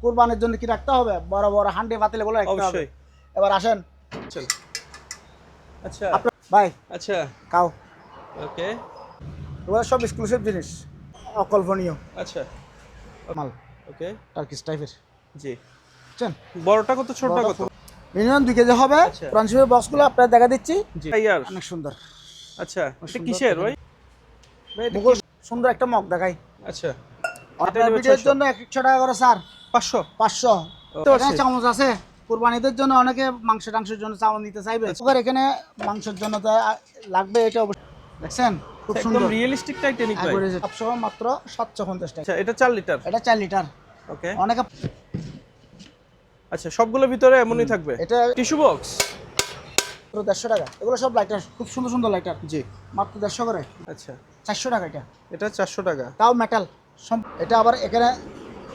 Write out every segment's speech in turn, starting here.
কুরবানির জন্য কি রাখতে হবে, বড় বড় হান্ডি পাতিল এগুলো রাখতে হবে। এবার আসেন আচ্ছা আপনার ভাই আচ্ছা কাও ওকে এগুলো সব এক্সক্লুসিভ জিনিস, অকল্পনীয় আচ্ছা মাল, ওকে টার্কিশ টাইপের। জি বুঝছেন, বড়টা কত ছোটটা কত? মিনিমাম 2 কেজি হবে। আচ্ছা। ফ্রান্সিসের বক্সগুলো আপনাদের দেখা দিচ্ছি, জি ইয়ার অনেক সুন্দর। আচ্ছা এটা সুন্দর কিসের ভাই? ভাই এটা মুখোশ, কি? সুন্দর একটা মগ দেখাই। আচ্ছা এটা আপনার নেবে ভিডিওর 600 জন্য 100 টাকা করে স্যার, 500 500। তো আছে। এখানে চামচ আছে, কুরবানিদের জন্য অনেকে মাংস টাংসের জন্য চামচ নিতে চাইবে। এখানে মাংসের জন্য তো লাগবে, এটা অবশ্যই। দেখছেন খুব একদম সুন্দর, রিয়েলিস্টিক টাইটানিক ভাই। সবসময় মাত্র 750 টাকা। আচ্ছা এটা 4 লিটার। এটা 4 লিটার। ওকে অনেকে আচ্ছা সবগুলোর ভিতরে এমনই থাকবে। এটা টিস্যু বক্স 150 টাকা। এগুলো সব লাইটার, খুব সুন্দর সুন্দর লাইটার, জি মাত্র 150 করে। আচ্ছা 400 টাকা এটা, এটা 400 টাকা। তাও মেটাল। এটা আবার এখানে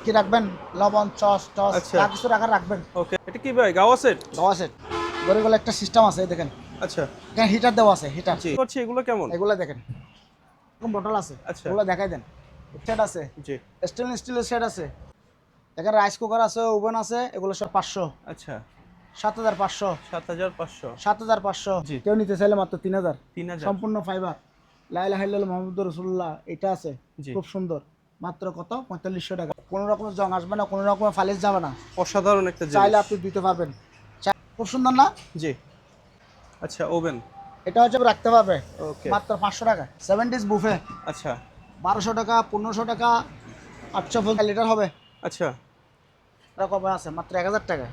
কি রাখবেন, লবণ টস আচ্ছা যা কিছু রাখার রাখবেন। ওকে এটা কি ভাই গাওয়া সেট? গাওয়া সেট গড়ে একটা সিস্টেম আছে, এই দেখেন আচ্ছা এখানে হিটার দেওয়া আছে, হিটার। জি করছি এগুলো কেমন? এগুলো দেখেন এরকম বোতল আছে, আচ্ছা। এগুলো দেখাই দেন। সেট আছে, জি স্টেনলেস স্টিলের সেট আছে, এখানে রাইস কুকার আছে, ওভেন আছে, এগুলো সব 500। আচ্ছা 7500, 7500 7500। জি। কেউ নিতে চাইলে মাত্র 3000। 3000 সম্পূর্ণ ফাইবার, লা ইলাহা ইল্লাল্লাহ মুহাম্মাদুর রাসূলুল্লাহ, এটা আছে জি। খুব সুন্দর। মাত্র কত, 4500 টাকা। কোনো রকমের জং আসবে না, কোনো রকমের ফালিশ যাবে না, অসাধারণ একটা চাইলে জিনিস। আপনি দিতে পারবেন। খুব সুন্দর না? জি আচ্ছা ওভেন এটা হচ্ছে রাখতে পারবে ওকে মাত্র 500 টাকা। 70s বুফে আচ্ছা 1200 টাকা, 1500 টাকা, 800 লিটার হবে। আচ্ছা এটা কবে আছে মাত্র 1000 টাকা,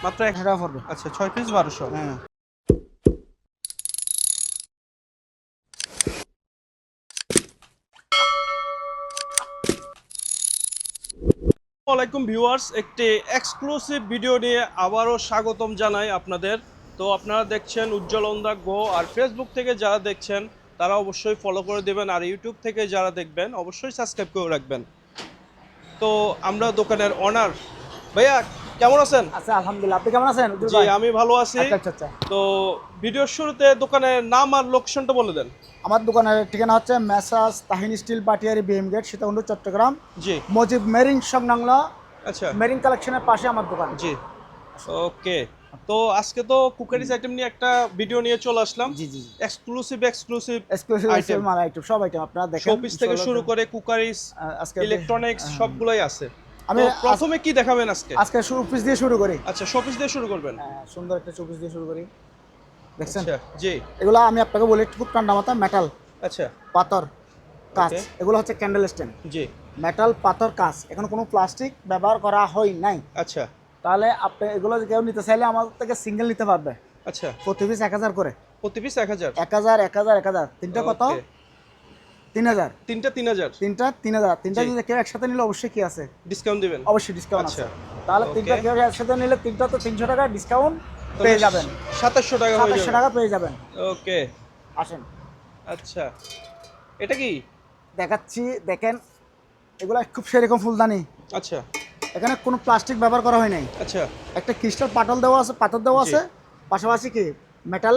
মাত্র 100 টাকা পড়বে। আচ্ছা 6 পিস 1200। হ্যাঁ। আসসালামাইকুম ভিউয়ার্স, একটি এক্সক্লুসিভ ভিডিও নিয়ে আবারও স্বাগতম জানাই আপনাদের। তো আপনারা দেখছেন উজ্জ্বল অন দ্য গো, আর ফেসবুক থেকে যারা দেখছেন তারা অবশ্যই ফলো করে দেবেন, আর ইউটিউব থেকে যারা দেখবেন অবশ্যই সাবস্ক্রাইব করে রাখবেন। তো আমরা দোকানের অনার ভাইয়া কেমন আছেন? আচ্ছা আলহামদুলিল্লাহ, আপনি কেমন আছেন? জি আমি ভালো আছি। আচ্ছা আচ্ছা। তো ভিডিওর শুরুতে দোকানের নাম আর লোকেশনটা বলে দেন। আমার দোকানের ঠিকানা হচ্ছে মেসাজ Tahin still পাটিয়ারি BM gate, Sitakunda, Chittagong. জি মজিব মেরিন সংলগ্ন, আচ্ছা মেরিন কালেকশনের পাশে আমার দোকান। জি ওকে। তো আজকে তো কুকারিজ আইটেম নিয়ে একটা ভিডিও নিয়ে চলে আসলাম। জি জি। এক্সক্লুসিভ এক্সক্লুসিভ আইটেম, মাল আইটেম, সব আইটেম আপনারা দেখেন। শোপিস থেকে শুরু করে কুকারিজ, আজকে ইলেকট্রনিক্স সবগুলাই আছে। আমি তো প্রথমে কি দেখাবেন আজকে? আজকে শোপিস দিয়ে শুরু করি। আচ্ছা শোপিস দিয়ে শুরু করবেন। সুন্দর একটা শোপিস দিয়ে শুরু করি। দেখছেন আচ্ছা জি এগুলো আমি আপনাকে বলি, খুব ঠান্ডা মাথা, মেটাল, আচ্ছা পাথর, কাঁচ। Okay. এগুলো হচ্ছে ক্যান্ডেল স্ট্যান্ড, জি মেটাল, পাথর, কাঁচ। এখন কোনো প্লাস্টিক ব্যবহার করা হয় নাই। আচ্ছা তাহলে আপনি এগুলো কেউ নিতে চাইলে আমার থেকে সিঙ্গেল নিতে পারবে। আচ্ছা প্রতি পিস 1000 করে, প্রতি পিস 1000 1000 1000 1000। তিনটা কত? Okay. 3000। তিনটা 3000 তিনটা 3000। তিনটা জি। যদি কেউ একসাথে নিলে অবশ্যই কি আছে, ডিসকাউন্ট দিবেন? অবশ্যই ডিসকাউন্ট আছে। আচ্ছা তাহলে Okay. তিনটা কেউ একসাথে নিলে তিনটা তো 300 টাকা ডিসকাউন্ট পেয়ে যাবেন, 2700 টাকা হয়ে 2700 যাবে। টাকা পেয়ে যাবেন। ওকে আসেন আচ্ছা এটা কি? দেখাচ্ছি, দেখেন এগুলো খুব সেরকম ফুলদানি। আচ্ছা এখানে কোনো প্লাস্টিক ব্যবহার করা হয় নাই। আচ্ছা একটা ক্রিস্টাল পাটল দেওয়া আছে, পাথর দেওয়া জি। আছে, পাশাপাশি কি মেটাল,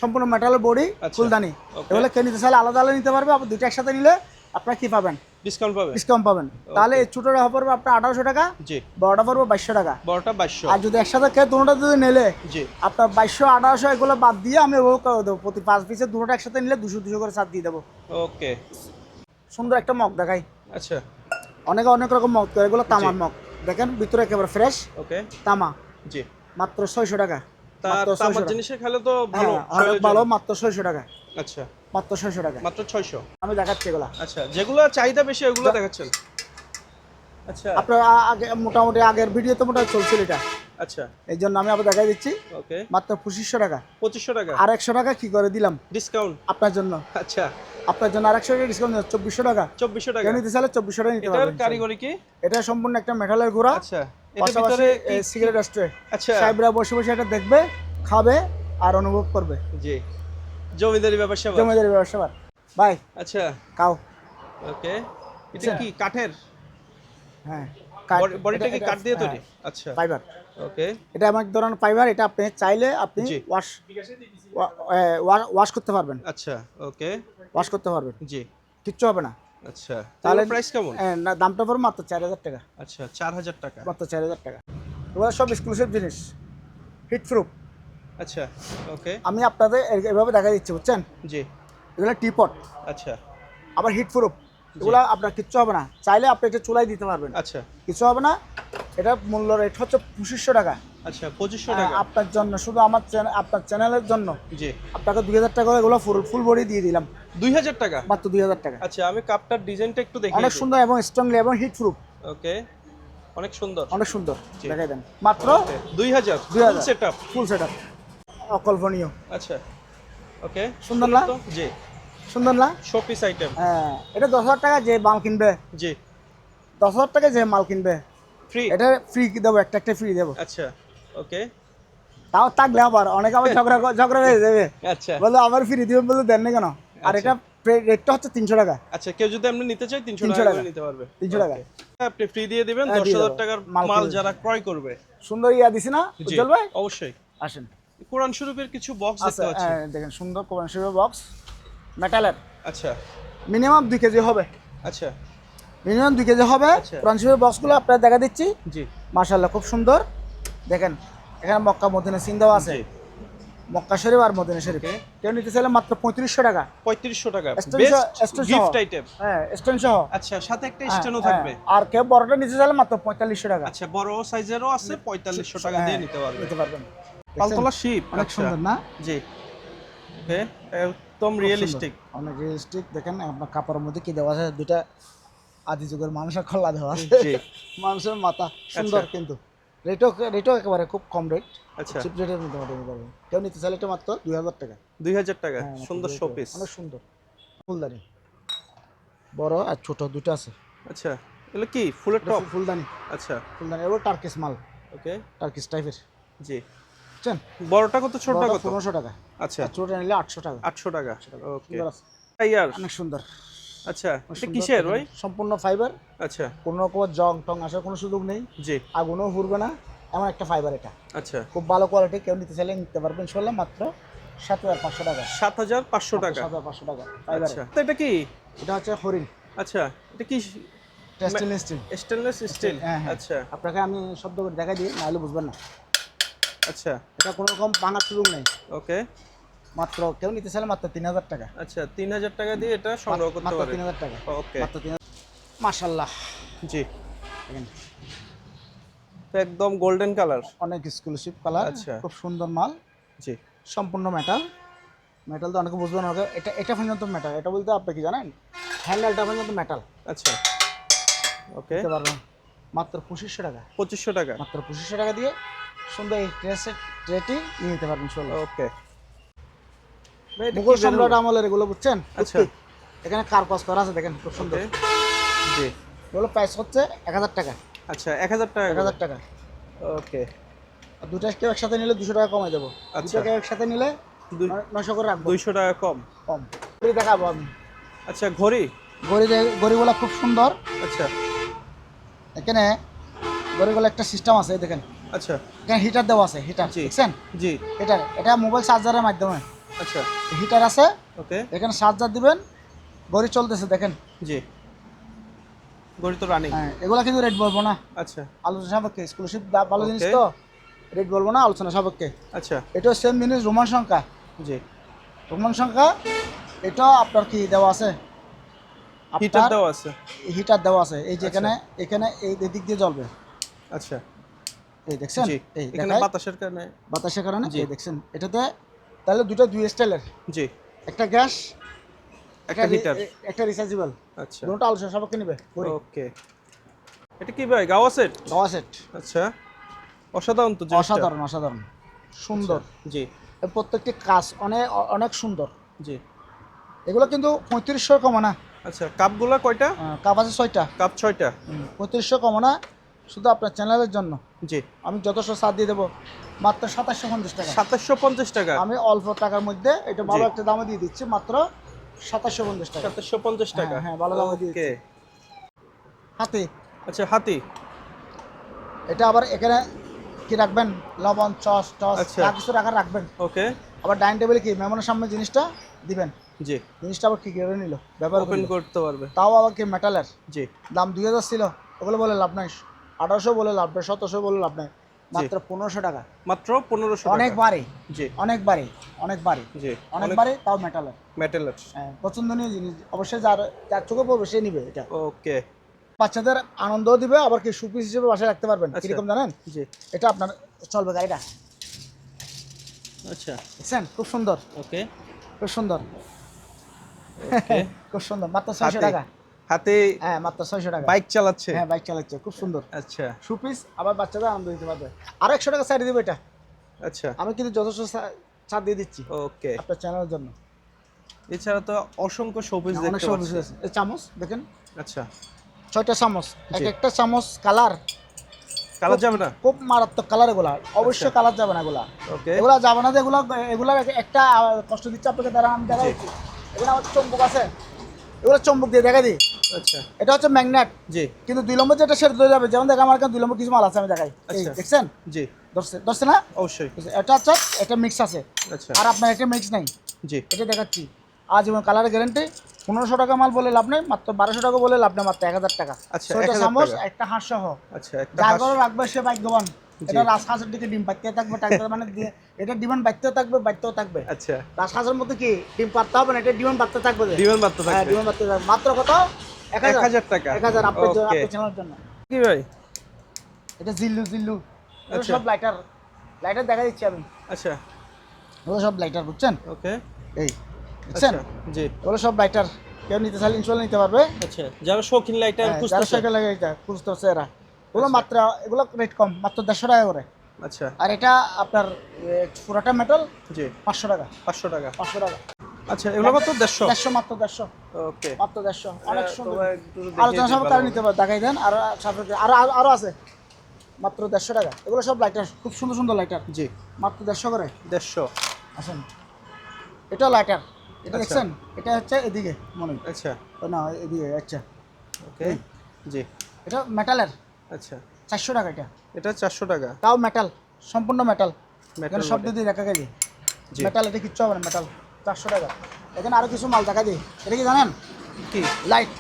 সম্পূর্ণ মেটালের বডি, আচ্ছা, ফুলদানি। okay. এগুলো কেউ নিতে চাইলে আলাদা আলাদা নিতে পারবে। আবার দুইটা একসাথে নিলে আপনারা কি পাবেন, ডিসকাউন্ট পাবে। ডিসকাউন্ট পাবেন। তাহলে এই ছোটোটা পড়বে আপনার 1800 টাকা, জি বড়টা পড়বে 2200 টাকা। বড়টা 2200। আর যদি একসাথে কেউ দুটোটা যদি নিলে জি আপনার 2200 1800 এগুলো বাদ দিয়ে আমি ওগুলো করে দেবো। প্রতি 5 পিসের দুটোটা একসাথে নিলে 200 200 করে ছাড় দিয়ে দেবো। ওকে সুন্দর একটা মগ দেখাই, আচ্ছা অনেকে অনেক রকম মগ করে। এগুলো তামার মগ, দেখেন ভিতরে একেবারে ফ্রেশ ওকে তামা। জি মাত্র 600 টাকা। তার তামার জিনিসের খেলে তো ভালো হ্যাঁ, অনেক ভালো। মাত্র 600 টাকা, আচ্ছা মাত্র 600 টাকা। মাত্র 600। আমি দেখাচ্ছি এগুলা। আচ্ছা যেগুলো চাহিদা বেশি ওগুলো দেখাচ্ছেন। আচ্ছা আপনার আগে মোটামুটি আগের ভিডিওতে মোটামুটি চলছিল এটা, আচ্ছা এই জন্য আমি আবার দেখাই দিচ্ছি। ওকে মাত্র 2500 টাকা। 2500 টাকা আর 100 টাকা কি করে দিলাম ডিসকাউন্ট। আপনার জন্য, আচ্ছা আপনার জন্য আর 100 টাকা ডিসকাউন্ট, 2400 টাকা। 2400 টাকা। কেউ নিতে চাইলে 2400 টাকা নিতে এটার পারবেন। কারিগরি কি? এটা সম্পূর্ণ একটা মেটালের গুঁড়া। আচ্ছা এটার পাশাপাশি ভিতরে সিগারেট স্ট্রে। আচ্ছা সাহেবরা বসে বসে এটা দেখবে, খাবে আর অনুভব করবে। জি জমিদারি ব্যাপার স্যাপার। জমিদারি ব্যবসা ভাই আচ্ছা কাও। ওকে এটা কি কাঠের? হ্যাঁ, বডিটা কি কাঠ দিয়ে তৈরি? আচ্ছা ফাইবার। ওকে এটা আমার এক ধরনের ফাইবার। এটা আপনি চাইলে আপনি জি। ওয়াশ করতে পারবেন, আচ্ছা ওকে ওয়াশ করতে পারবেন, জি কিচ্ছু হবে না। আচ্ছা, তাহলে তাহলে প্রাইস কেমন? না দামটা পড়বে মাত্র 4000 টাকা, আচ্ছা, 4000 টাকা। মাত্র 4000 টাকা। এগুলো সব এক্সক্লুসিভ জিনিস, হিট প্রুফ। আচ্ছা, ওকে। আমি আপনাদের এভাবে দেখা দিচ্ছি, বুঝছেন? জি। এগুলো টিপট, আচ্ছা, আবার হিট প্রুফ। এগুলো আপনার কিচ্ছু হবে না, চাইলে আপনি এটা চুলায় দিতে পারবেন, আচ্ছা, কিছু হবে না। এটা মূল্য রেট হচ্ছে 2500 টাকা। আচ্ছা, 2500 টাকা। আপনার জন্য, শুধু আপনার চ্যানেলের জন্য জি। আপনাকে 2000 টাকা করে এগুলো ফুল বডি দিয়ে দিলাম, 2000 টাকা। মাত্র 2000 টাকা। আচ্ছা, আমি কাপটার ডিজাইনটা একটু দেখি। অনেক সুন্দর এবং স্ট্রংলি এবং হিট প্রুফ, ওকে, অনেক সুন্দর। অনেক সুন্দর। জি। দেখাই দেন, মাত্র 2000 ফুল 2000 সেটআপ। ফুল সেটআপ, অকল্পনীয়। আচ্ছা, ওকে, সুন্দর না? জি। সুন্দর না? Showpiece item. হ্যাঁ, এটা 10,000 টাকা যে মাল কিনবে, জি। 10,000 টাকা যে মাল কিনবে, ফ্রি। এটা ফ্রি দেবো, একটা ফ্রি দেবো। আচ্ছা, ওকে। তাও থাকলে আবার অনেকে আবার ঝগড়া হয়ে যাবে, আচ্ছা, বলে আমার ফ্রি দিবেন বলে দেন না কেন। আর আচ্ছা। এটা রেটটা হচ্ছে 300 টাকা। আচ্ছা, কেউ যদি আপনি নিতে চায় 300 300 টাকা টাকা করে নিতে পারবে। 300 টাকা। Okay. আপনি ফ্রি দিয়ে দিবেন হ্যাঁ, দিয়ে 10,000 দেবো। টাকার মাল মাল কিনবে। যারা ক্রয় করবে। সুন্দর ইয়া দিছি না জি, উজ্জ্বল ভাই? অবশ্যই। আসেন। কোরআন শরীফের কিছু বক্স আচ্ছা, দেখতে পাচ্ছি। দেখেন সুন্দর কোরআন শরীফের বক্স, মেটালের, আচ্ছা, মিনিমাম 2 কেজি হবে, আচ্ছা, মিনিমাম 2 কেজি হবে। আচ্ছা। কোরআন শরীফের বক্সগুলো আপনার দেখা দিচ্ছি, জি, মাশাআল্লাহ খুব সুন্দর। দেখেন এখানে মক্কা মদিনা সিন দেওয়া আছে, জি। মক্কা শরীফ আর মদিনা শরীফ। Okay. কেউ নিতে চাইলে মাত্র 3500 টাকা। 3500 টাকা। Extension- বেস্ট extension গিফট সহ। আইটেম। হ্যাঁ, স্ট্যান্ড সহ। আচ্ছা, সাথে একটা হ্যাঁ, স্ট্যান্ডও হ্যাঁ। থাকবে। আর কেউ বড়টা নিতে চাইলে মাত্র 4500 টাকা। আচ্ছা, বড় সাইজেরও আছে, 4500 টাকা দিয়ে হ্যাঁ, নিতে পারবে। নিতে পারবেন। পালতোলা শিপ। অনেক আচ্ছা, সুন্দর না? জি। ওকে, একদম খুব রিয়েলিস্টিক। সুন্দর, অনেক রিয়েলিস্টিক। দেখেন আপনার কাপড়ের মধ্যে কি দেওয়া আছে, দুইটা আদি যুগের মানুষের খোলা দেওয়া আছে, জি। মানুষের মাথা সুন্দর। আচ্ছা। কিন্তু রেটও একেবারে খুব কম রেট, আচ্ছা, চিপ রেটের মধ্যে নিতে পারবেন। কেউ নিতে চাইলে এটা মাত্র 2000 টাকা। 2000 টাকা। হ্যাঁ, মাত্র সুন্দর 2000 টাকা। শোপিস। অনেক সুন্দর ফুলদানি, বড় আর ছোট দুটো আছে। আচ্ছা, এগুলো কি ফুলের টপ? ফুলদানি, আচ্ছা, ফুলদানি এবার টার্কিশ মাল, ওকে, টার্কিশ টাইপের, জি। বুঝছেন? বড়টা কত, ছোটটা কত? 1500 টাকা। আচ্ছা, আর ছোটটা নিলে 800 টাকা। 800 টাকা। ওকে, সুন্দর আছে, টাইয়ার। অনেক সুন্দর। আচ্ছা, অনেক এটা সুন্দর। কিসের ভাই? সম্পূর্ণ ফাইবার, আচ্ছা, কোনো রকম জং টং আসার কোনো সুযোগ নেই, জি। আগুনও ফুরবে না, এমন একটা ফাইবার। এটা আচ্ছা, খুব ভালো কোয়ালিটি, কেউ নিতে চাইলে নিতে পারবেন ইনশাআল্লাহ, মাত্র 7500 টাকা। 7500 টাকা। 7500 টাকা ফাইবার। আচ্ছা, তো এটা কি? এটা হচ্ছে হরিণ, আচ্ছা, এটা কি? Stainless steel. Stainless steel. হ্যাঁ, হ্যাঁ। আচ্ছা, আপনাকে আমি শব্দ করে দেখাই দিই, নাহলে বুঝবেন না। আচ্ছা, এটা কোনো রকম ভাঙার সুযোগ নেই। ওকে। মাত্র কেউ নিতে চাইলে মাত্র 3000 টাকা। আচ্ছা, 3000 টাকা দিয়ে এটা সংগ্রহ করতে মাত্র পারে। 3000 টাকা। ওকে, মাত্র 3000। মাশাআল্লাহ, জি। দেখেন তো একদম গোল্ডেন কালার। অনেক এক্সক্লুসিভ কালার, আচ্ছা। খুব সুন্দর মাল, জি, সম্পূর্ণ মেটাল। মেটাল তো অনেকে বুঝবেন না, এটা পর্যন্ত মেটাল। এটা বলতে আপনি কি জানেন, হ্যান্ডেলটা পর্যন্ত মেটাল। আচ্ছা, ওকে। নিতে পারবেন মাত্র 2500 টাকা। 2500 টাকা। মাত্র 2500 টাকা দিয়ে সুন্দর এই ট্রেটি নিয়ে নিতে পারবেন ইনশাআল্লাহ। ওকে, ভাই এটা কি মুঘল বেলুন? সম্রাট আমলের এগুলো, বুঝছেন? আচ্ছা। টুকটুক। এখানে কারুকাজ করা আছে, দেখেন খুব সুন্দর। ওকে, জি। এগুলো প্রাইস হচ্ছে 1000 টাকা। আচ্ছা, 1000 টাকা। 1000 টাকা। ওকে, আর দুটো কেউ একসাথে নিলে 200 টাকা কমাই দেবো। আচ্ছা। দুটো কেউ একসাথে নিলে দুই- 900 করে রাখবো 200 টাকা কম। কম। ঘড়ি দেখাবো আমি। আচ্ছা, ঘড়ি। ঘড়িগুলো খুব সুন্দর। আচ্ছা, এখানে ঘড়িগুলো একটা সিস্টেম আছে, এই দেখেন আচ্ছা, এখানে হিটার দেওয়া আছে, হিটার জি। দেখছেন? জি। এটা মোবাইল চার্জারের মাধ্যমে আচ্ছা, হিটার আছে, ওকে, এখানে চার্জার দিবেন, ঘড়ি চলতেছে দেখেন। জি। ঘড়ি তো রানিং। হ্যাঁ, এগুলো কিন্তু রেট বলবো না, আচ্ছা, আলোচনা সাপেক্ষে। এক্সক্লুসিভ ভালো জিনিস Okay. তো, রেট বলবো না, আলোচনা সাপেক্ষে। আচ্ছা, এটাও সেম জিনিস, রোমান সংখ্যা। জি। রোমান সংখ্যা, এটা আপনার কি দেওয়া আছে, হিটার দেওয়া আছে। হিটার দেওয়া আছে। এই যে আচ্ছা। এখানে এই দিক দিয়ে জ্বলবে, আচ্ছা, এই দেখছেন? জি। এই এখানে দেখায়, বাতাসের কারণে। বাতাসের কারণে। জি। এই দেখছেন এটাতে, তাহলে দুই স্টাইলের, জি। একটা গ্যাস, একটা হিটার। একটা রিচার্জেবল। আচ্ছা, দুটো আলোচনা সাপেক্ষে নিবে। ওকে। এটা কি ভাই, গাওয়া সেট? গাওয়া সেট। আচ্ছা, অসাধারণ তো জিনিসটা। অসাধারণ, অসাধারণ সুন্দর। আচ্ছা, জি, এর প্রত্যেকটি কাজ অনেক অনেক সুন্দর। জি। এগুলো কিন্তু 3500 কমা না। আচ্ছা, কাপগুলা কয়টা? কাপ আছে 6টা। কাপ 6টা। 3500 কমা না, শুধু আপনার চ্যানেলের জন্য জি। আমি যথেষ্ট ছাড় দিয়ে দেবো, মাত্র 2750 টাকা। 2750 টাকা। আমি অল্প টাকার মধ্যে এটা ভালো জি। একটা দামে দিয়ে দিচ্ছি, মাত্র 2750 টাকা। 2750 টাকা। হ্যাঁ, ভালো দামে দিয়ে ওকে। হাতে। আচ্ছা, হাতি। এটা আবার এখানে কি রাখবেন, লবণ, টস আচ্ছা। যা কিছু রাখার রাখবেন। ওকে, আবার ডাইনিং টেবিলে কি মেহমানের সামনে জিনিসটা দিবেন। জি। জিনিসটা আবার কি করে নিল, ব্যবহার ওপেন করলো। করতে পারবে। তাও আবার কি মেটালের, জি দাম 2000 ছিল, ওগুলো বলে লাভ নাই। 1800 বলে লাভ নাই, 1700 বলে লাভ নাই, জি। মাত্র 1500 টাকা। মাত্র 1500 অনেক টাকা। বাড়ে, জি অনেক বাড়ে, অনেক বাড়ে, জি। অনেক বাড়ে, তাও মেটালের। মেটালের। হ্যাঁ, পছন্দনীয় জিনিস, অবশ্যই যার যার চোখে পড়বে সে নিবে এটা। ওকে। বাচ্চাদের আনন্দও দিবে, আবার কি সুপিস হিসেবে বাসায় রাখতে পারবেন। আচ্ছা। কিরকম জানেন, জি। এটা আপনার চলবে গাড়িটা, আচ্ছা। দেখছেন খুব সুন্দর, ওকে খুব সুন্দর, ওকে। খুব সুন্দর, মাত্র 600 টাকা। হাতে হ্যাঁ, মাত্র 600 টাকা। বাইক চালাচ্ছে। হ্যাঁ, বাইক চালাচ্ছে, খুব সুন্দর আচ্ছা সুপিস, আবার বাচ্চাদের আনন্দ দিতে পারবে। আর 100 টাকা সাইড দিব এটা, আচ্ছা। আমি কিন্তু যথেষ্ট ছাড় দিয়ে দিচ্ছি ওকে। আপনার চ্যানেলের জন্য। এছাড়া তো অসংখ্য শোপিস অনেক দেখতে সব পাচ্ছি। আছে। এই চামচ দেখেন, আচ্ছা। 6টা চামচ, এক জি। একটা চামচ কালার, কালার যাবে না? খুব মারাত্মক কালার এগুলা, অবশ্যই কালার যাবে না এগুলা, ওকে। এগুলা যাবে না যে এগুলা, এগুলা একটা কষ্ট দিচ্ছে আপনাকে, দ্বারা আমি দেখা জি। দিচ্ছি। এগুলো আমার চম্বুক আছে, এগুলো চম্বুক দিয়ে দেখা দিই। আচ্ছা। এটা হচ্ছে ম্যাগনেট, জি কিন্তু 2 নম্বর যেটা সেটা ধরে যাবে। যেমন দেখেন আমার এখানে 2 নম্বর কিছু মাল আছে, আমি দেখাই। এই আচ্ছা। দেখছেন, জি ধরছে ধরছে না, অবশ্যই। এটা হচ্ছে, এটা মিক্স আছে, আচ্ছা। আর আপনার এটা মিক্স নাই। জি এটা দেখাচ্ছি আজীবন কালারের গ্যারান্টি। 1500 টাকা মাল বলে লাভ নেই, মাত্র 1200 টাকা বলে লাভ নেই, মাত্র 1000 টাকা। আচ্ছা, 6টা 1000 চামচ, টাকা। একটা হাঁস সহ, আচ্ছা একটা যার হাঁস। ঘরে রাখবে সে ভাগ্যবান। জি। এটা রাজহাঁসের দিকে ডিম পাইতে থাকবে, মানে এটা ডিমান্ড বাড়তেও থাকবে, বাড়তেও থাকবে। আচ্ছা। রাজহাঁসের মধ্যে কি ডিম পারতে হবে না, এটা ডিমান্ড বাড়তে থাকবে। ডিমান্ড বাড়তে হ্যাঁ, থাকবে। ডিমান্ড বাড়তে থাকবে। মাত্র কত, 1000 টাকা। 1000 আপনার জন্য, ওকে। আপনার চ্যানেলের জন্য। কি ভাই? এটা জিল্লু, জিল্লু, এটা আচ্ছা। সব লাইটার, লাইটার দেখা দিচ্ছি আমি, আচ্ছা এগুলো সব লাইটার, বুঝছেন? ওকে। এই দেখছেন, আচ্ছা জি। এগুলো সব লাইটার, কেউ নিতে চাইলে ইনশাল্লাহ নিতে পারবে। আচ্ছা যারা শৌখিন লাইটার হ্যাঁ, যারা খুঁজতেছে। সাইকেল লাগে এটা খুঁজতে হচ্ছে এরা, এগুলো আচ্ছা। মাত্র, এগুলো রেট কম, মাত্র 150 টাকা করে। আচ্ছা আর এটা আপনার পুরাটা মেটাল, জি 500 টাকা, 500 টাকা। 500 টাকা। আচ্ছা এগুলো কত? 150? 150, মাত্র 150, ওকে। মাত্র 150, অনেক সুন্দর। তোমরা একটু দেখিয়ে আলোচনা দিন সব তারা ভালোভাবে। নিতে পারে, দেখাই দেন। আর সাথে আরো আরো আছে, মাত্র 150 টাকা। এগুলো সব লাইটার, খুব সুন্দর সুন্দর লাইটার, জি মাত্র 150 করে। 150। আসেন, এটা লাইটার, এটা আচ্ছা। দেখছেন, এটা হচ্ছে এদিকে মনে হয়, আচ্ছা না এদিকে, আচ্ছা। ওকে। জি এটা মেটালের, আচ্ছা 400 টাকা এটা, এটা 400 টাকা। তাও মেটাল, সম্পূর্ণ মেটাল, মেটাল এখানে শব্দ দিয়ে দেখা গেছে জি। মেটাল, এটা কিচ্ছু হবে না, মেটাল 400 টাকা। এখানে আরো কিছু মাল দেখা দিই, এটা কি জানেন, কি? লাইট,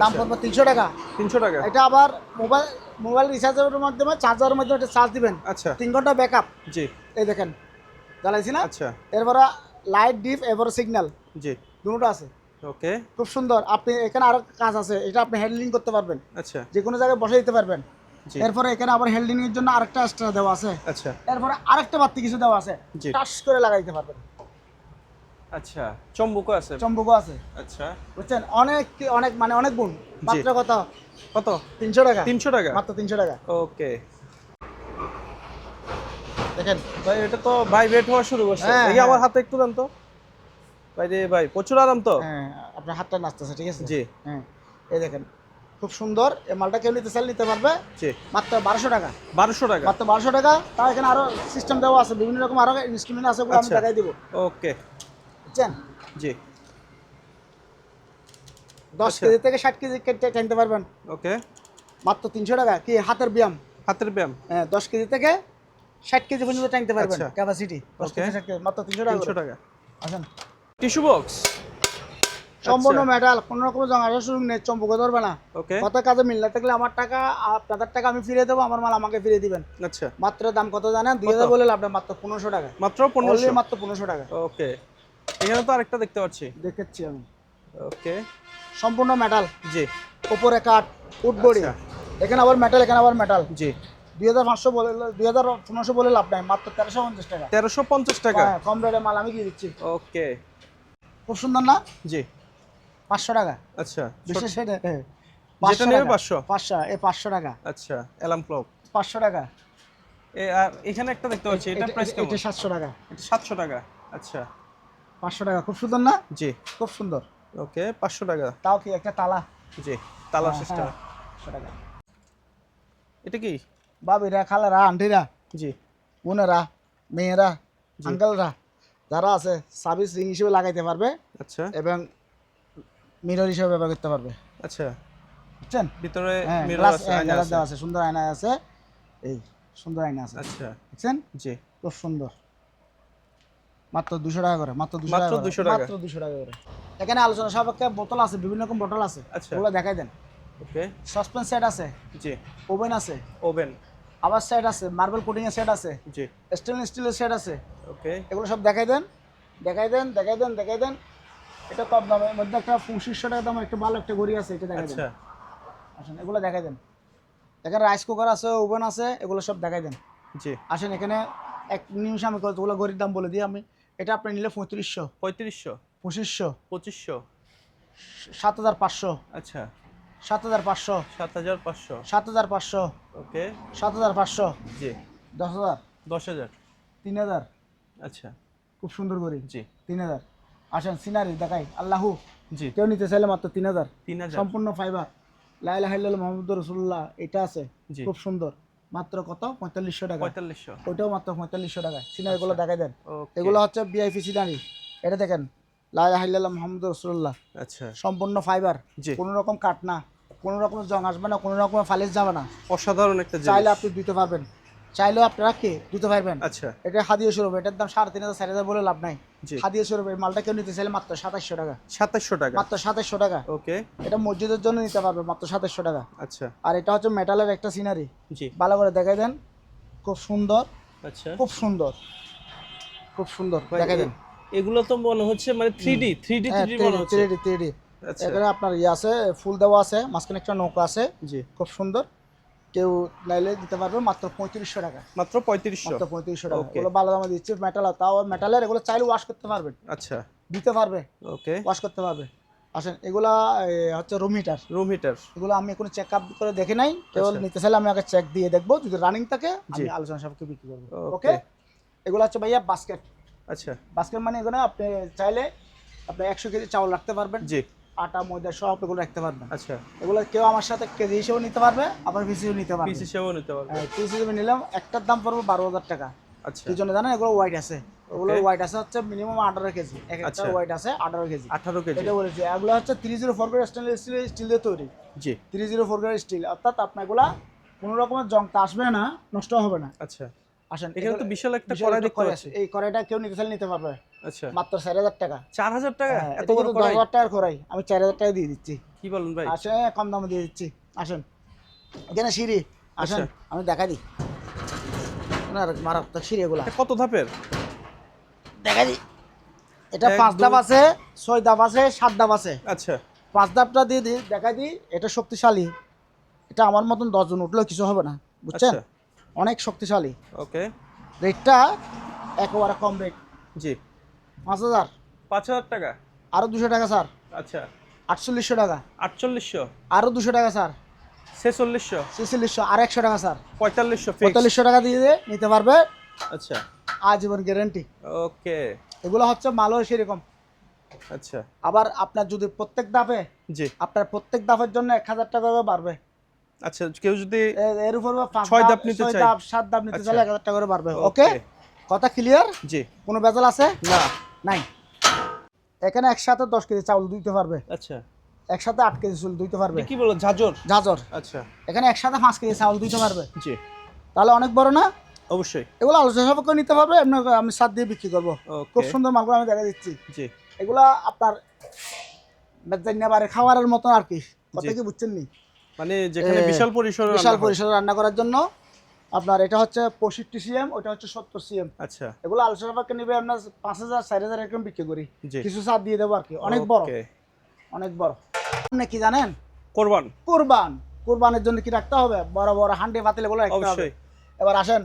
দাম আচ্ছা। পড়বে 300 টাকা। 300 টাকা। এটা আবার মোবাইল রিচার্জের মাধ্যমে, চার্জারের মাধ্যমে এটা চার্জ দিবেন, আচ্ছা 3 ঘন্টা ব্যাকআপ। জি এই দেখেন, জ্বালাইছি না। আচ্ছা এরপরে লাইট, ডিপ, এরপরে সিগন্যাল, জি দুটো আছে, ওকে। খুব সুন্দর। আপনি এখানে আরো কাজ আছে, এটা আপনি হ্যান্ডলিং করতে পারবেন, আচ্ছা যে কোনো জায়গায় বসে দিতে পারবেন। জি এরপরে এখানে আবার হ্যান্ডলিং এর জন্য আরেকটা এক্সট্রা দেওয়া আছে, আচ্ছা এরপরে আরেকটা বাড়তি কিছু দেওয়া আছে, জি টাচ করে লাগাইতে পারবেন। আচ্ছা চম্বুকও আছে। চম্বকও আছে, আচ্ছা বুঝছেন, অনেক অনেক মানে অনেক গুণ। মাত্র কত, কত? 300 টাকা, 300 টাকা। মাত্র 300 টাকা। ওকে দেখেন, ভাই এটা তো ভাইব্রেট হওয়া শুরু করছে। হ্যাঁ, দেখি হ্যাঁ। আমার হাতে একটু দেন তো ভাই রে ভাই, প্রচুর আরাম তো। হ্যাঁ, আপনার হাতটা নাচতেছে, ঠিক আছে। জি হ্যাঁ, এই দেখেন, খুব সুন্দর। এই মালটা কেউ নিতে চাইলে নিতে পারবে, জি মাত্র 1200 টাকা, 1200 টাকা। মাত্র 1200 টাকা। তাও এখানে আরো সিস্টেম দেওয়া আছে, বিভিন্ন রকম আরো ইনস্ট্রুমেন্ট আছে, ওগুলো আমি আচ্ছা। দেখাই দিব, ওকে বুঝছেন। জি 10 আচ্ছা। কেজি থেকে 60 কেজি টানতে পারবেন, ওকে। মাত্র 300 টাকা। কি হাতের ব্যায়াম, হাতের ব্যায়াম। হ্যাঁ, 10 কেজি থেকে 60 কেজি পর্যন্ত টানতে পারবেন, আচ্ছা। ক্যাপাসিটি 10 ওকে। কেজি 60 কেজি, মাত্র 300 টাকা 300 করে। টাকা। আসেন, টিস্যু বক্স সম্পূর্ণ মেটাল, কোনো রকম জঙ্গার সুযোগ নেই, চম্পক ধরবে না। ওকে কত কাজে মিল না থাকলে আমার টাকা, আপনাদের টাকা আমি ফিরিয়ে দেবো, আমার মাল আমাকে ফিরিয়ে দিবেন। আচ্ছা মাত্র দাম কত জানেন, 2000 বলে লাভ নেই, মাত্র 1500 টাকা, মাত্র Only 1500। মাত্র 1500 টাকা। ওকে এখানে তো আরেকটা দেখতে পাচ্ছি। দেখেছি আমি, ওকে সম্পূর্ণ মেটাল, জি উপরে কাঠ, উড বডি, আচ্ছা। এখানে আবার মেটাল, এখানে আবার মেটাল। জি 2500 বলে, 2500 বলে লাভ নাই, মাত্র 1350 টাকা। 1350 টাকা। হ্যাঁ, কম রেটে মাল আমি দিয়ে দিচ্ছি, ওকে খুব সুন্দর না। জি 500 টাকা, আচ্ছা বিশেষ এটা, যেটা নেবে 500। 500, এই 500 টাকা, আচ্ছা অ্যালার্ম ক্লক। 500 টাকা। আর এখানে একটা দেখতে পাচ্ছি, এটা প্রাইস কেমন? এটা 700 টাকা, এটা 700 টাকা। আচ্ছা 500 টাকা, খুব সুন্দর না, জি খুব সুন্দর। ওকে 500 টাকা। তাও কি একটা তালা, জি তালা হ্যাঁ, সিস্টেম। 500 টাকা। এটা কি? বাবিরা, খালারা, আন্টিরা, জি বোনেরা, মেয়েরা, জি। আঙ্কেলরা যারা আছে, সার্ভিস রিং হিসেবে লাগাইতে পারবে আচ্ছা এবং মিরর হিসেবে ব্যবহার করতে পারবে, আচ্ছা বুঝছেন। ভিতরে হ্যাঁ, মিরর গ্লাস, আছে, আয়না গ্লাস আছে। দেওয়া আছে, সুন্দর আয়না আছে, এই সুন্দর আয়না আছে, আচ্ছা দেখছেন, জি খুব সুন্দর। মাত্র 200 টাকা করে, মাত্র 200 মাত্র টাকা করে, 200 টাকা। মাত্র 200 টাকা করে। এখানে আলোচনা সাপেক্ষে বোতল আছে, বিভিন্ন রকম বোতল আছে, আচ্ছা। ওগুলো দেখাই দেন। ওকে। সসপেন সেট আছে, জি। ওভেন আছে, ওভেন। আবার সেট আছে, মার্বেল কোটিং এর সেট আছে, জি। স্টেনলেস স্টিলের সেট আছে। ওকে। এগুলো সব দেখাই দেন, দেখাই দেন, দেখাই দেন, দেখাই দেন। এটা কম দামের মধ্যে একটা 2500 টাকা দামের একটা ভালো একটা ঘড়ি আছে, এটা দেখাই দেন। আচ্ছা। আসেন এগুলো দেখাই দেন। এখানে রাইস কুকার আছে, ওভেন আছে, এগুলো সব দেখাই দেন। জি। আসেন এখানে এক নিমিষে আমি কতগুলো ঘড়ির দাম বলে দিই। আমি এটা আপনি নিলে 3500, 3500, 2500, 2500। 7500, আচ্ছা। 7500, 7500। 7500, ওকে। 7500, জি। 10000, 10000। 3000। আচ্ছা। খুব সুন্দর ঘড়ি, জি। 3000। আসেন সিনারি দেখাই, আল্লাহু। জি। কেউ নিতে চাইলে মাত্র 3000, 3000। সম্পূর্ণ ফাইবার, লা ইলাহা ইল্লাল্লাহ মুহাম্মাদুর রাসূলুল্লাহ, এটা আছে, জি। খুব সুন্দর। মাত্র কত? 4500 টাকা। 4500। ওইটাও মাত্র 4500 টাকা। সিনারিগুলো দেখাই দেন। ওকে। এগুলো হচ্ছে ভিআইপি সিনারি। এটা দেখেন, লা ইলাহা ইল্লাল্লাহ মুহাম্মাদুর রাসূলুল্লাহ, আচ্ছা। সম্পূর্ণ ফাইবার, জি। কোনো রকম কাট না, কোনো রকম জং আসবে না, কোনো রকম ফালিশ যাবে না। অসাধারণ একটা চাইলে জিনিস। আপনি দিতে পারবেন, চাইলেও আপনারা কি দিতে পারবেন। আচ্ছা। এটা হাদিয়া স্বরূপ, এটার দাম 3500 4000 বলে লাভ নাই। জি। হাদিয়া স্বরূপ এই মালটা কেউ নিতে চাইলে মাত্র 2700 টাকা, 2700 টাকা। মাত্র 2700 টাকা। ওকে। এটা মসজিদের জন্য নিতে পারবে মাত্র 2700 টাকা। আচ্ছা। আর এটা হচ্ছে মেটালের একটা সিনারি, জি। ভালো করে দেখাই দেন, খুব সুন্দর, আচ্ছা। খুব সুন্দর, খুব সুন্দর দেখাই দেন। এগুলো তো মনে হচ্ছে মানে 3D 3D হ্যাঁ, 3D মনে হচ্ছে। 3D। আচ্ছা। এখানে আপনার ইয়ে আছে, ফুল দেওয়া আছে, মাঝখানে একটা নৌকা আছে, জি। খুব সুন্দর। কেউ নাইলে দিতে পারবে মাত্র 3500 টাকা, মাত্র 3500। মাত্র 3500 টাকা। ওকে। এগুলো ভালো দামে দিচ্ছে, মেটাল, তাও মেটালের। এগুলো চাইলে ওয়াশ করতে পারবেন, আচ্ছা। দিতে পারবে, ওকে। ওয়াশ করতে পারবে। আসেন এগুলা হচ্ছে রুম হিটার। Room heater. এগুলো আমি কোনো চেক আপ করে দেখি নাই, কেবল আচ্ছা। নিতে চাইলে আমি আগে চেক দিয়ে দেখবো, যদি রানিং থাকে জি। আমি আলোচনা সাপেক্ষে বিক্রি করবো। ওকে। ওকে। এগুলো হচ্ছে ভাইয়া বাস্কেট। আচ্ছা। বাস্কেট মানে এগুলো আপনি চাইলে আপনি 100 কেজি চাউল রাখতে পারবেন, জি। আটা ময়দা সব এগুলো রাখতে পারবেন। আচ্ছা। এগুলো কেউ আমার সাথে কেজি হিসেবে নিতে পারবে, আবার পিস হিসেবে নিতে পারবে। পিস হিসেবেও নিতে পারবে। পিস হিসেবে নিলাম একটার দাম পড়বে 12000 টাকা। আচ্ছা। এই জন্য জানেন এগুলো ওয়াইট আছে, ওগুলো Okay. ওয়াইট আছে হচ্ছে মিনিমাম 18 কেজি, এক একটা আচ্ছা। ওয়াইট আছে 18 কেজি। 18 কেজি। এটা বলেছি, এগুলো হচ্ছে 304 গ্রেড স্টেনলেস স্টিল দিয়ে তৈরি। জি। 304 গ্রেড স্টিল, অর্থাৎ আপনার এগুলা কোনো রকমের জং তা আসবে না, নষ্ট হবে না। আচ্ছা। আসেন এখানে তো বিশাল একটা বিশাল কড়াই একটা দেখতে কড়াই পাচ্ছি। আছে। এই কড়াইটা কেউ নিতে চাইলে নিতে পারবে আচ্ছা। মাত্র 4000 টাকা। 4000 টাকা? হ্যাঁ, এত এটা বড় কিন্তু কড়াই? 10000 টাকার কড়াই, আমি 4000 টাকা দিয়ে দিচ্ছি। কি বলেন ভাই? আসেন কম দামে দিয়ে দিচ্ছি। আসেন এখানে সিঁড়ি, আসেন আচ্ছা। আমি দেখাই দিই। মারাত্মক সিঁড়ি এগুলা এটা কত ধাপের? দেখাই দিই। এটা 1 5 ধাপ 2 আছে, 6 ধাপ আছে, 7 ধাপ আছে। আচ্ছা। 5 ধাপটা দিয়ে দিই, দেখাই দিই। এটা শক্তিশালী, এটা আমার মতন 10 জন উঠলেও কিছু হবে না, বুঝছেন? আচ্ছা। অনেক শক্তিশালী। ওকে। রেটটা একেবারে কম রেট, জি। 5000, 5000 টাকা। আরো 200 টাকা স্যার, আচ্ছা। 4800 টাকা, 4800, আরো 200 টাকা স্যার, 4600, 4600, আর 100 টাকা স্যার, 4500 ফিক্স। 4500 টাকা দিয়ে নিতে পারবে, আচ্ছা। আজীবন গ্যারান্টি। ওকে। এগুলো হচ্ছে মালও সেরকম। আচ্ছা। আবার আপনার যদি প্রত্যেক ধাপে, জি। আপনার প্রত্যেক ধাপের জন্য 1000 টাকা করে বাড়বে। আচ্ছা, কেউ যদি এর উপর 5 ছয় ধাপ ধাপ নিতে 6 চাই? ধাপ 7 ধাপ নিতে আচ্ছা। চাইলে 1000 টাকা করে বাড়বে। ওকে, কথা ক্লিয়ার? জি। কোনো ভেজাল আছে? না। নাই। এখানে একসাথে 10 কেজি চাউল দিতে পারবে, আচ্ছা। একসাথে 8 কেজি চাউল দিতে পারবে। কি বলো, ঝাঁঝর? জাজর আচ্ছা। এখানে একসাথে 5 কেজি চাউল দিতে পারবে। জি। তাহলে অনেক বড় না? অবশ্যই। এগুলো আলোচনা সাপেক্ষে নিতে পারবে, এমনি আমি 7 দিয়ে বিক্রি করবো। ওকে। খুব সুন্দর মালগুলো আমি দেখা দিচ্ছি। জি। এগুলা আপনার বারে খাওয়ারের মতো আর কি, কথা কি বুঝছেন নি? মানে যেখানে বিশাল পরিসরে বিশাল পরিসরে রান্না করার জন্য আপনার এটা হচ্ছে 65 সিএম, ওটা হচ্ছে 70 সিএম। আচ্ছা। এগুলো আলোচনা সাপেক্ষে নিবে আপনার 5000 4000 এরকম বিক্রি করি, জি। কিছু ছাড় দিয়ে দেবো আর কি। অনেক বড়, ওকে। অনেক বড়। আপনি কি জানেন? কোরবান। কুরবান, কুরবানের জন্য কি রাখতে হবে? বড় বড় হান্ডি পাতিল এগুলো রাখতে হবে। অবশ্যই। এবার আসেন,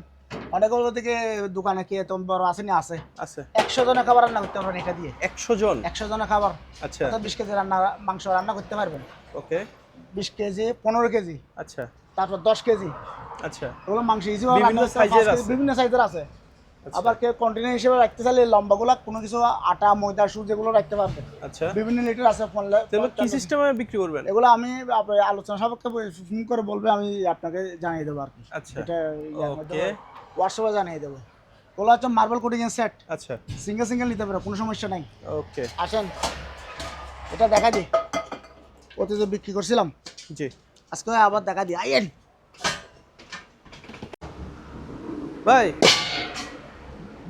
অনেকগুলো থেকে দোকানে কি এত বড় আসেনি, আছে আছে। 100 জনের খাবার রান্না করতে পারবেন এটা দিয়ে। 100 জন? 100 জনের খাবার, আচ্ছা। অর্থাৎ 20 কেজি মাংস রান্না করতে পারবেন। ওকে। 20 কেজি, 15 কেজি, আচ্ছা। তারপর 10 কেজি। আচ্ছা। এগুলো মাংস ইজি বিভিন্ন সাইজের আছে। বিভিন্ন সাইজের আছে। আচ্ছা। আবার কেউ কন্টেনার হিসেবে রাখতে চাইলে লম্বাগুলো কোনো কিছু আটা ময়দা সুজি এগুলো রাখতে পারবে। আচ্ছা। বিভিন্ন লিটার আছে। তাহলে কি সিস্টেমে বিক্রি করবেন? এগুলো আমি আলোচনা সাপেক্ষে ফোন করে বলবে, আমি আপনাকে জানিয়ে দেবো আর কি। আচ্ছা। এটা ওকে। হোয়াটসঅ্যাপে জানিয়ে দেবো। ওগুলো হচ্ছে মার্বেল কোটিং এর সেট, আচ্ছা। সিঙ্গেল সিঙ্গেল নিতে পারো, কোনো সমস্যা নাই। ওকে। আসেন এটা দেখা দিই, ওতে যে বিক্রি করছিলাম জি। আজকে আবার দেখা দিই। আইয়েন ভাই,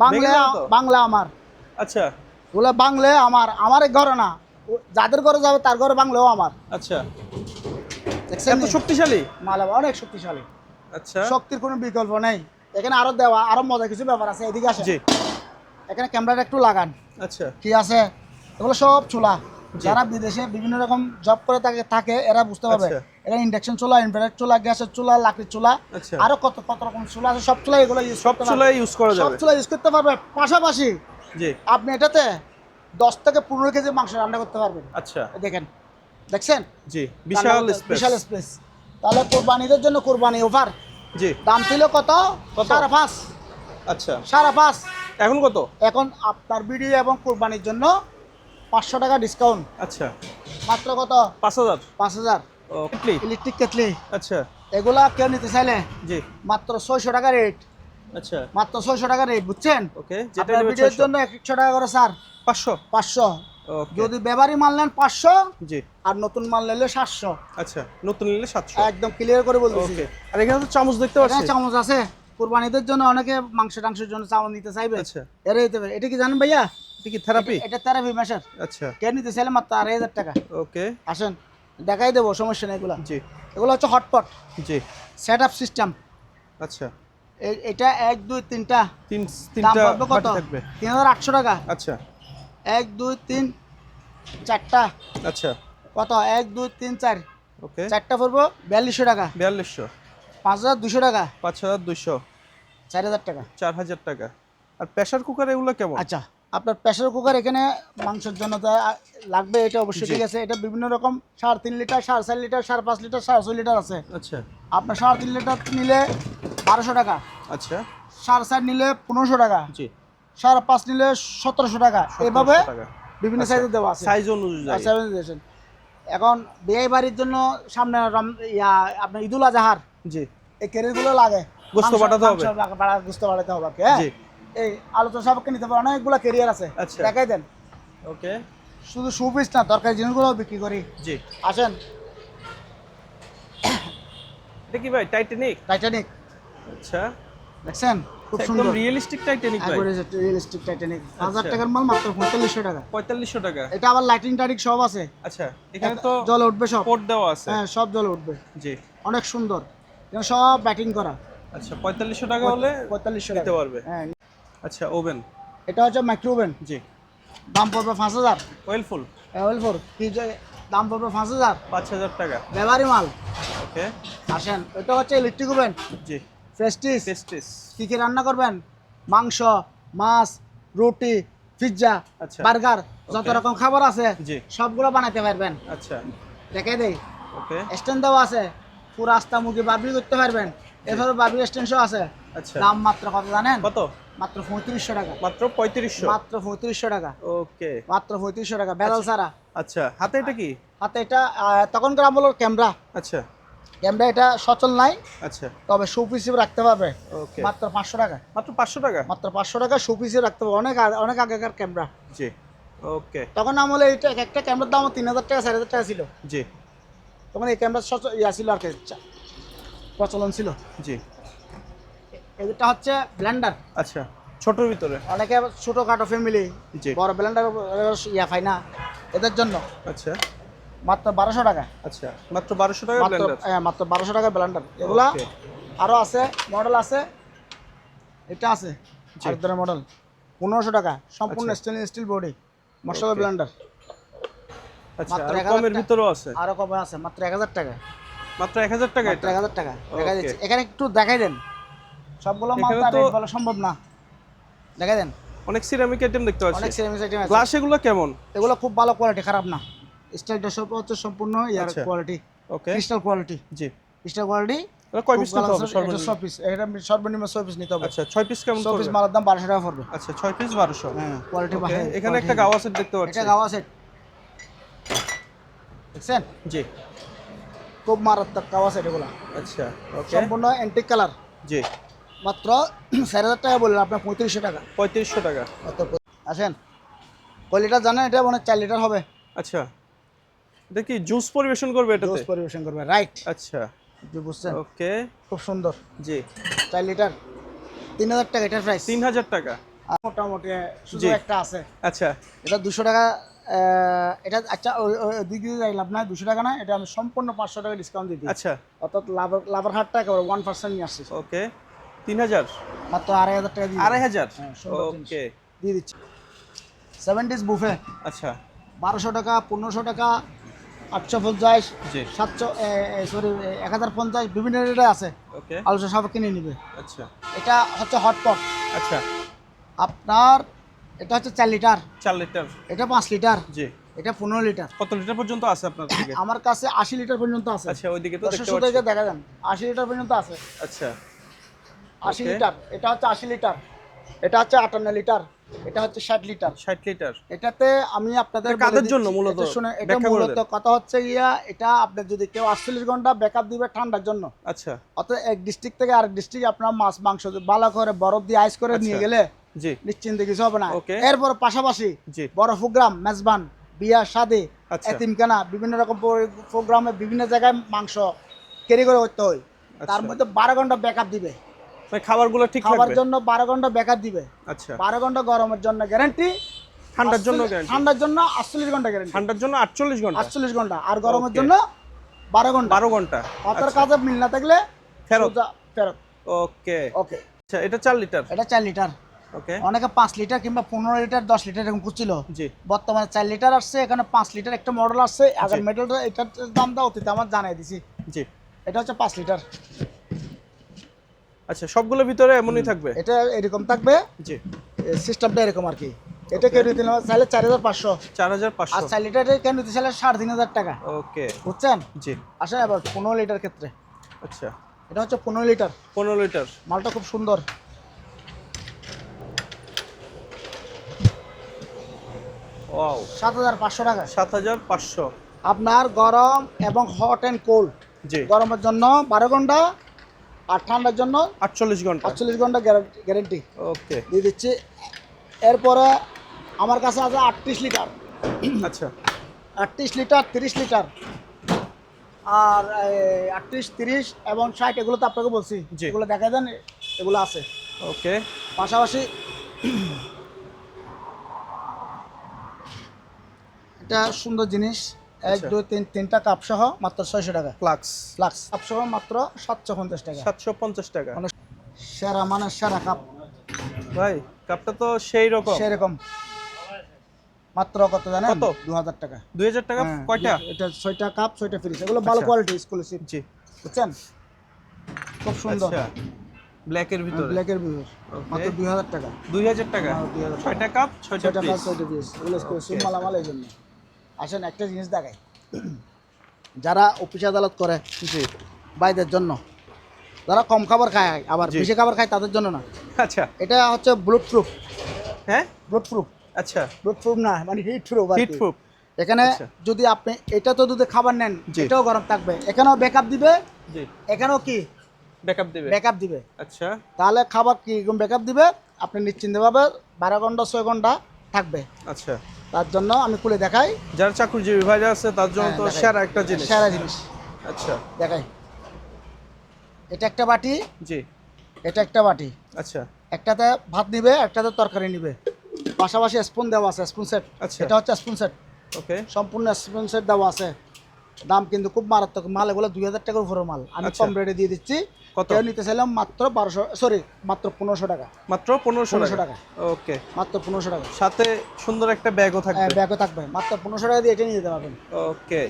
বাংলা, দেখে যাও তো। বাংলা আমার আচ্ছা ওগুলো বাংলে আমার এক ঘরে না, যাদের ঘরে যাবে তার ঘরে বাংলেও আমার। আচ্ছা, দেখছেন এত শক্তিশালী। মাল অনেক শক্তিশালী, আচ্ছা শক্তির কোনো বিকল্প নেই। এখানে আরো দেওয়া আরো মজা কিছু ব্যাপার আছে, এদিকে আসে। জি। এখানে ক্যামেরাটা একটু লাগান, আচ্ছা কি আছে এগুলো সব চুলা। যারা বিদেশে বিভিন্ন রকম জব করে থাকে এরা বুঝতে পারবে। আচ্ছা। এখানে ইন্ডাকশন চুলা, ইনভার্টার চুলা, গ্যাসের চুলা, লাকড়ির চুলা, আচ্ছা। আরো কত কত রকম চুলা আছে। সব চুলা এগুলো ইউজ সব করতে চুলাই ইউজ করা সব যাবে। চুলা ইউজ করতে পারবে। পাশাপাশি জি। আপনি এটাতে 10 থেকে 15 কেজি মাংস রান্না করতে পারবেন। আচ্ছা দেখেন, দেখছেন জি, বিশাল স্পেস। বিশাল স্পেস। তাহলে কোরবানিদের জন্য কোরবানি অফার। জি। দাম ছিল কত? 5.5। আচ্ছা 5.5। এখন কত? এখন আপনার ভিডিও এবং কোরবানির জন্য 500 টাকা ডিসকাউন্ট। আচ্ছা মাত্র কত? 5000। 5000। ও কেটলি। ইলেকট্রিক কেটলি আচ্ছা এগুলা কেউ নিতে চাইলে জি। মাত্র 600 টাকা রেট। আচ্ছা মাত্র 600 টাকা রেট, বুঝছেন? ওকে, যেটা আপনার নেবে ভিডিওর 600। জন্য 100 টাকা করে স্যার। 500। 500। ওকে যদি ব্যবহারী মাল নেন 500, জি। আর নতুন মাল নিলে 700। আচ্ছা, নতুন নিলে 700। একদম ক্লিয়ার করে বলতেছি। ওকে, আর এখানে তো চামচ দেখতে এখানে পাচ্ছি। চামচ আছে। কুরবানিদের জন্য অনেকে টাংশের জন্য চামচ নিতে চাইবে। আচ্ছা, এরা দিতে পারে। এটা কি জানেন ভাইয়া? এটা কি থেরাপি? এটা থেরাপি মেশার। আচ্ছা কে নিতে চাইলে মাত্র 2500 টাকা। ওকে আসেন দেখাই দেবো, সমস্যা নেই। এগুলা জি এগুলো হচ্ছে হটপট জি। Set up system. আচ্ছা, এটা 1 2 3টা দাম তিনটা পড়বে কত? বাটি থাকবে। 3800 টাকা। আচ্ছা 1 2 3 4টা আচ্ছা কত? 1 2 3 4 ওকে। 4টা পড়বো 4200 টাকা। 4200। 5200 টাকা। 5200। 4000 টাকা। 4000 টাকা। আর প্রেসার কুকার এগুলো কেমন? আচ্ছা, আপনার প্রেসার কুকার এখানে মাংসের জন্য যা লাগবে এটা অবশ্যই জি। ঠিক আছে। এটা বিভিন্ন রকম 3.5 লিটার, 4.5 লিটার, 5.5 লিটার, 6.5 লিটার আছে। আচ্ছা আপনার 3.5 লিটার নিলে 1200 টাকা, আচ্ছা 4.5 নিলে 1500 টাকা, জি। 5.5 নিলে 1700 টাকা। 1700 এভাবে টাকা। বিভিন্ন আচ্ছা, সাইজে দেওয়া আছে। সাইজ অনুযায়ী। আচ্ছা, বুঝেছেন। এখন বিয়ে বাড়ির জন্য সামনে আপনার ঈদুল আজহার জি। এই কেরিগুলো লাগে, গোস্ত বাটাতে হবে। গোস্ত বাড়াতে হবে। হ্যাঁ, জি। এই আলোচনা সাপেক্ষে নিতে পারে, অনেকগুলো কেরিয়ার আছে। আচ্ছা। দেখাই দেন। ওকে শুধু শোপিস না, দরকারি জিনিসগুলো বিক্রি করি। জি। আসেন। এটা কি ভাই টাইটানিক? টাইটানিক আচ্ছা, দেখছেন, খুব একদম সুন্দর। রিয়েলিস্টিক টাইটানিক ভাই। Realistic Titanic. 1000 আচ্ছা। টাকার মাল মাত্র 4500 টাকা। 4500 টাকা। এটা আবার লাইটিং টাইটিং সব আছে। আচ্ছা, এখানে তো জলে উঠবে সব। পোর্ট দেওয়া আছে। হ্যাঁ, সব জলে উঠবে। জি। অনেক সুন্দর, এখানে সব ব্যাটিং করা। আচ্ছা, 4500 টাকা হলে 4500 নিতে টাকা পারবে। হ্যাঁ। আচ্ছা, ওভেন। এটা হচ্ছে মাইক্রো ওভেন। জি। দাম পড়বে 5000। ওয়েলফুল। ওয়েলফোর কি দাম পড়বে 5000। 5000 টাকা। ব্যবহারী মাল। ওকে আসেন, এটা হচ্ছে ইলেকট্রিক ওভেন। জি। প্রেস্টিজ। টেস্টিস। কি কি রান্না করবেন? মাংস, মাছ, রুটি, পিৎজা, আচ্ছা। বার্গার, যত Okay. রকম খাবার আছে জি। সবগুলো বানাতে পারবেন। আচ্ছা দেখে দেই, ওকে স্ট্যান্ড দেওয়া আছে। পুরো আস্তা মুরগি বার্বি করতে পারবেন। এভাবে বার্বি স্ট্যান্ডও আছে। আচ্ছা। দাম মাত্র কত জানেন? কত? মাত্র 3500 টাকা। মাত্র 3500। মাত্র 3500 টাকা। ওকে মাত্র 3500 টাকা, বেলাল ছাড়া। আচ্ছা, হাতে এটা কি? হাতে এটা তখনকার আমলের ক্যামেরা। আচ্ছা ক্যামেরা এটা সচল নাই, আচ্ছা তবে শোপিস হিসেবে রাখতে পারবে। ওকে। মাত্র 500 টাকা। মাত্র 500 টাকা। মাত্র 500 টাকা শোপিস হিসেবে রাখতে পারবে। অনেক আগেকার ক্যামেরা। জি। ওকে তখন আমলে এইটা একটা ক্যামেরার দাম 3000 টাকা 4000 টাকা ছিল। জি তখন এই ক্যামেরা ছিল আর কি, প্রচলন ছিল। জি। এটা হচ্ছে ব্লেন্ডার। আচ্ছা, ছোটর ভিতরে। অনেকে ছোটখাটো ফ্যামিলি জি। বড় ব্লেন্ডার পায় না, এদের জন্য আচ্ছা মাত্র 1200 টাকা। আচ্ছা, মাত্র 1200 টাকা মাত্র ব্লেন্ডার। মাত্র 1200 টাকা ব্লেন্ডার। এগুলা ওকে। আরো আছে, মডেল আছে। এটা আছে জি। আর ধরনের মডেল 1500 টাকা, সম্পূর্ণ আচ্ছা। স্টেনলেস স্টিল বডি মশলা ওকে। ব্লেন্ডার। আচ্ছা, মাত্র আর 1000 কমের টাকা। ভিতরেও আছে। আরো কমে আছে, মাত্র 1000 টাকা। মাত্র 1000 টাকা মাত্র এটা। 1000 টাকা দেখা ওকে। যাচ্ছে। এখানে একটু দেখাই দেন, সবগুলো মাল এখানে তো তো- রেট বলা সম্ভব না। দেখাই দেন, অনেক সিরামিক আইটেম দেখতে অনেক পাচ্ছি। সিরামিক আইটেম আছে। গ্লাস এগুলো কেমন? এগুলো খুব ভালো কোয়ালিটি, খারাপ না। স্টাইলটা সব হচ্ছে সম্পূর্ণ ইয়ার আচ্ছা। Quality, okay crystal quality. জি। Crystal quality. এটা কয় পিস নিতে হবে সর্বনিম্ন? 6 পিস। এটা সর্বনিম্ন 6 পিস নিতে হবে। আচ্ছা, 6 পিস কেমন 6 পিস পড়বে? মালের দাম 1200 টাকা পড়বে। আচ্ছা, 6 পিস 1200। হ্যাঁ, কোয়ালিটি ওকে, ভালো। এখানে একটা গাওয়া সেট দেখতে পাচ্ছি। এটা গাওয়া সেট দেখছেন, জি। খুব মারাত্মক গাওয়া সেট এগুলো। আচ্ছা ওকে সম্পূর্ণ অ্যান্টিক কালার। জি। মাত্র 4000 টাকা বললেন, আপনার 3500 টাকা। 3500 টাকা। আসেন, কয় লিটার জানেন? এটা মানে 4 লিটার হবে। আচ্ছা, এটা কি জুস পরিবেশন করবে এটাতে? জুস পরিবেশন করবে, রাইট। আচ্ছা বুঝছেন, ওকে খুব সুন্দর। জি। 4 লিটার 3000 টাকা এটার প্রাইস। 3000 টাকা। মোটামুটি শুধু জি। একটা আছে। আচ্ছা এটা 200 টাকা। এটা আচ্ছা ওই দিকে লাভ নাই, 200 টাকা না, এটা আমি সম্পূর্ণ 500 টাকা ডিসকাউন্ট দিয়ে দিই। আচ্ছা অর্থাৎ লাভের হারটা একেবারে 1% নিয়ে আসছে। ওকে 3000 মাত্র 2500 টাকা দিয়ে 2500 হ্যাঁ, সুন্দর জিনিস। ওকে দিয়ে দিচ্ছি 7 ডিশ বুফে আচ্ছা 1200 টাকা, 1500 টাকা, 850, জি 700, সরি 1050, বিভিন্ন রেটে আছে। ওকে আলোচনা সাপেক্ষে নিয়ে নিবে। আচ্ছা এটা হচ্ছে হটপট আচ্ছা আপনার, এটা হচ্ছে 4 লিটার, 4 লিটার এটা 5 লিটার, জি এটা 15 লিটার। কত লিটার পর্যন্ত আছে আপনার দিকে? আমার কাছে 80 লিটার পর্যন্ত আছে। আচ্ছা ওইদিকে তো দেখতে দর্শক থেকে পাচ্ছি দেখা যান 80 লিটার পর্যন্ত আছে। আচ্ছা 80 Okay. লিটার, এটা হচ্ছে 80 লিটার, এটা হচ্ছে 58 লিটার, এটা হচ্ছে 60 লিটার। 60 লিটার এটাতে আমি আপনাদের এটা কাদের বলে জন্য দিচ্ছি, মূলত? এটা শুনে, এটা ব্যাখ্যা করে মূলত দেন। কথা হচ্ছে গিয়া, এটা আপনার যদি কেউ 48 ঘন্টা ব্যাকআপ দিবে ঠান্ডার জন্য, আচ্ছা অর্থাৎ এক ডিস্ট্রিক্ট থেকে আরেক ডিস্ট্রিক্ট আপনার মাছ মাংস ভালো করে বরফ দিয়ে আইস করে নিয়ে আচ্ছা। গেলে জি নিশ্চিন্তে কিছু হবে না। Okay. এরপর পাশাপাশি জি বড় প্রোগ্রাম, মেজবান, বিয়া শাদী, আচ্ছা। এতিমখানা, বিভিন্ন রকম প্রোগ্রামে বিভিন্ন জায়গায় মাংস ক্যারি করে করতে হয়। তার আচ্ছা। মধ্যে 12 ঘন্টা ব্যাকআপ দিবে, মানে খাবারগুলো ঠিক খাবার রাখবে জন্য 12 ঘন্টা ব্যাকআপ দিবে, আচ্ছা 12 ঘন্টা গরমের জন্য গ্যারান্টি, ঠান্ডার জন্য গ্যারান্টি ঠান্ডার জন্য 48 ঘন্টা গ্যারান্টি, ঠান্ডার জন্য 48 ঘন্টা 48 ঘন্টা, আর গরমের Okay. জন্য 12 ঘন্টা। 12 ঘন্টা অতর আচ্ছা। কাজে মিল না থাকলে ফেরত। সোজা ফেরত। ওকে ওকে, আচ্ছা এটা 4 লিটার এটা 4 লিটার। ওকে অনেকে 5 লিটার কিংবা 15 লিটার, 10 লিটার এরকম খুঁজছিল। জি বর্তমানে 4 লিটার আসছে, এখানে 5 লিটার একটা মডেল আসছে। আগের জি। মডেলটা, এটার দামটা অতীতে আমার জানাই দিছি। জি এটা হচ্ছে 5 লিটার, আচ্ছা সবগুলোর ভিতরে এমনই থাকবে এটা এরকম থাকবে, জি সিস্টেমটা এরকম আর কি। এটা কেউ নিতে চাইলে 4500, আর 4500 4 লিটার কেউ নিতে চাইলে 3500 টাকা। ওকে বুঝছেন? জি আসেন এবার 15 লিটার ক্ষেত্রে, আচ্ছা এটা হচ্ছে 15 লিটার, 15 লিটার মালটা খুব সুন্দর। ওয়াও 7500 টাকা। 7500 আপনার গরম এবং হট অ্যান্ড কোল্ড, জি গরমের জন্য 12 ঘন্টা আর ঠান্ডার জন্য 48 ঘন্টা 48 ঘন্টা গ্যারেন্টি ওকে দিয়ে দিচ্ছি। এরপরে আমার কাছে আছে 38 লিটার, আচ্ছা 38 লিটার, 30 লিটার, আর 38, 30 এবং 60, এগুলো তো আপনাকে বলছি, জি। এগুলো দেখা দেন, এগুলো আছে। ওকে পাশাপাশি এটা সুন্দর জিনিস, 1, আচ্ছা। 2, 3, 3টা কাপ সহ মাত্র 600 টাকা। ফ্লাক্স ফ্লাক্স কাপ সহ মাত্র 750 টাকা। 750 টাকা মানে সেরা, মানে সেরা কাপ ভাই কাপটা তো সেই রকম সেরকম। মাত্র কত জানেন? কত? 2000 টাকা। 2000 টাকা হ্যাঁ, কয়টা এটা 6টা কাপ, 6টা ফ্রিজ, এগুলো ভালো আচ্ছা। Quality, exclusive. জি বুঝছেন? খুব সুন্দর, আচ্ছা ব্ল্যাকের ভিতরে ব্ল্যাকের ভিতর, Okay. মাত্র 2000 টাকা। 2000 টাকা 2000 টাকা। 6টা কাপ 6টা 6টা কাপ, পিস 6টা পিস, এগুলো এক্সক্লুসিভ Okay. মালামাল। এই জন্য আসেন একটা জিনিস দেখাই, যারা অফিস আদালত করে জি ভাইদের জন্য, যারা কম খাবার খায় আবার জি। বেশি খাবার খায় তাদের জন্য না। আচ্ছা এটা হচ্ছে ব্লুট প্রুফ, হ্যাঁ ব্লুট প্রুফ, আচ্ছা ব্লুট প্রুফ না, মানে হিট প্রুফ। হিট প্রুফ এখানে আচ্ছা। যদি আপনি এটা তো যদি খাবার নেন, জি। এটাও গরম থাকবে, এখানেও ব্যাকআপ দিবে, জি এখানেও কি ব্যাকআপ দিবে ব্যাকআপ দিবে। আচ্ছা তাহলে খাবার কি ব্যাকআপ দিবে, আপনি নিশ্চিন্তভাবে 12 ঘন্টা 6 ঘন্টা থাকবে। আচ্ছা তার জন্য আমি খুলে দেখাই, যারা চাকরিজীবী ভাইরা আছে তার জন্য হ্যাঁ, তো দেখাই। সেরা একটা জিনিস সেরা জিনিস আচ্ছা দেখাই। এটা একটা বাটি, জি এটা একটা বাটি, আচ্ছা একটাতে ভাত নিবে, একটাতে তরকারি নিবে, পাশাপাশি স্পুন দেওয়া আছে, স্পুন সেট। আচ্ছা। এটা হচ্ছে স্পুন সেট, ওকে সম্পূর্ণ স্পুন সেট দেওয়া আছে। দাম কিন্তু খুব মারাত্মক মাল, এগুলো 2000 টাকার উপরে মাল। আমি আচ্ছা। কম রেটে দিয়ে দিচ্ছি। কত? কেউ নিতে চাইলাম মাত্র 1200, সরি মাত্র 1500 টাকা, মাত্র 1500 1500 টাকা টাকা। ওকে মাত্র 1500 টাকা। সাথে সুন্দর একটা ব্যাগও থাকবে ব্যাগও থাকবে, মাত্র 1500 টাকা দিয়ে এটা নিয়ে যেতে পারবেন। ওকে